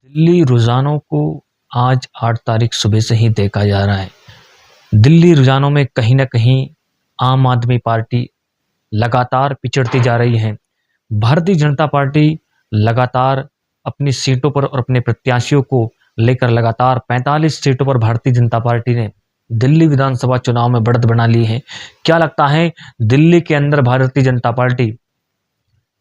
दिल्ली रुझानों को आज 8 तारीख सुबह से ही देखा जा रहा है। दिल्ली रुझानों में कहीं न कहीं आम आदमी पार्टी लगातार पिछड़ती जा रही है। भारतीय जनता पार्टी लगातार अपनी सीटों पर और अपने प्रत्याशियों को लेकर लगातार 45 सीटों पर भारतीय जनता पार्टी ने दिल्ली विधानसभा चुनाव में बढ़त बना ली है। क्या लगता है दिल्ली के अंदर भारतीय जनता पार्टी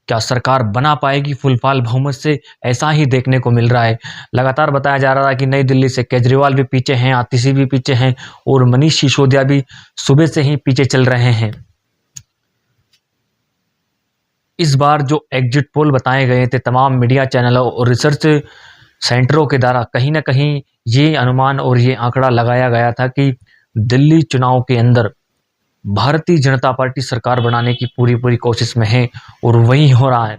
क्या सरकार बना पाएगी फुलफाल बहुमत से? ऐसा ही देखने को मिल रहा है। लगातार बताया जा रहा है कि नई दिल्ली से केजरीवाल भी पीछे हैं, आतिशी भी पीछे हैं और मनीष सिसोदिया भी सुबह से ही पीछे चल रहे हैं। इस बार जो एग्जिट पोल बताए गए थे तमाम मीडिया चैनलों और रिसर्च सेंटरों के द्वारा, कहीं ना कहीं ये अनुमान और ये आंकड़ा लगाया गया था कि दिल्ली चुनाव के अंदर भारतीय जनता पार्टी सरकार बनाने की पूरी कोशिश में है और वही हो रहा है।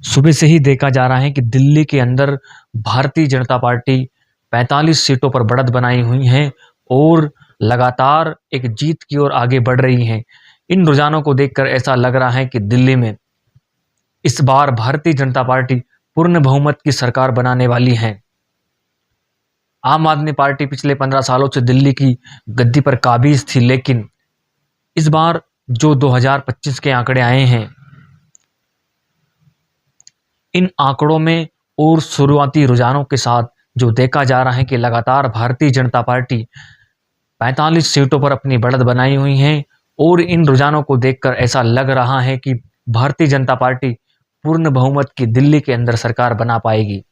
सुबह से ही देखा जा रहा है कि दिल्ली के अंदर भारतीय जनता पार्टी 45 सीटों पर बढ़त बनाई हुई है और लगातार एक जीत की ओर आगे बढ़ रही है। इन रुझानों को देखकर ऐसा लग रहा है कि दिल्ली में इस बार भारतीय जनता पार्टी पूर्ण बहुमत की सरकार बनाने वाली है। आम आदमी पार्टी पिछले 15 सालों से दिल्ली की गद्दी पर काबिज थी, लेकिन इस बार जो 2025 के आंकड़े आए हैं, इन आंकड़ों में और शुरुआती रुझानों के साथ जो देखा जा रहा है कि लगातार भारतीय जनता पार्टी 45 सीटों पर अपनी बढ़त बनाई हुई है और इन रुझानों को देखकर ऐसा लग रहा है कि भारतीय जनता पार्टी पूर्ण बहुमत की दिल्ली के अंदर सरकार बना पाएगी।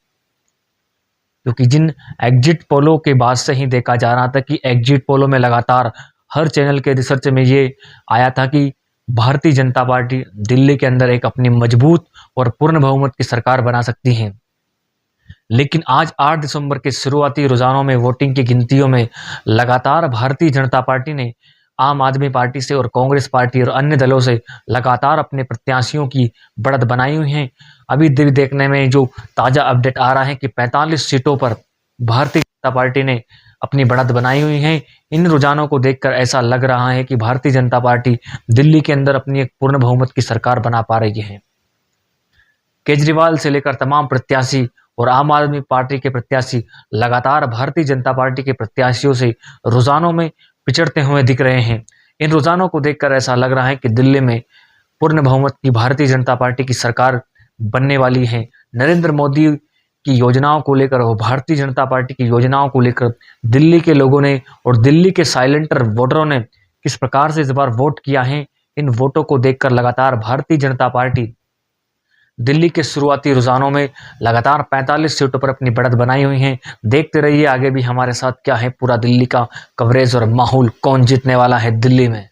क्योंकि जिन एग्जिट पोलों के बाद से ही देखा जा रहा था कि एग्जिट पोलों में लगातार हर चैनल के रिसर्च में ये आया था कि भारतीय जनता पार्टी दिल्ली के अंदर एक अपनी मजबूत और पूर्ण बहुमत की सरकार बना सकती है। लेकिन आज 8 दिसंबर के शुरुआती रुझानों में, वोटिंग की गिनतियों में लगातार भारतीय जनता पार्टी ने आम आदमी पार्टी से और कांग्रेस पार्टी और अन्य दलों से लगातार अपने प्रत्याशियों की बढ़त बनाई हुई है। अभी देखने में जो ताज़ा अपडेट आ रहा है कि 45 सीटों पर भारतीय जनता पार्टी ने अपनी बढ़त बनाई हुई है। इन रुझानों को देखकर ऐसा लग रहा है कि भारतीय जनता पार्टी दिल्ली के अंदर अपनी एक पूर्ण बहुमत की सरकार बना पा रही है। केजरीवाल से लेकर तमाम प्रत्याशी और आम आदमी पार्टी के प्रत्याशी लगातार भारतीय जनता पार्टी के प्रत्याशियों से रुझानों में पिछड़ते हुए दिख रहे हैं। इन रुझानों को देखकर ऐसा लग रहा है कि दिल्ली में पूर्ण बहुमत की भारतीय जनता पार्टी की सरकार बनने वाली है। नरेंद्र मोदी की योजनाओं को लेकर और भारतीय जनता पार्टी की योजनाओं को लेकर दिल्ली के लोगों ने और दिल्ली के साइलेंटर वोटरों ने किस प्रकार से इस बार वोट किया है, इन वोटों को देखकर लगातार भारतीय जनता पार्टी दिल्ली के शुरुआती रुझानों में लगातार 45 सीटों पर अपनी बढ़त बनाई हुई है। देखते रहिए आगे भी हमारे साथ क्या है पूरा दिल्ली का कवरेज और माहौल, कौन जीतने वाला है दिल्ली में।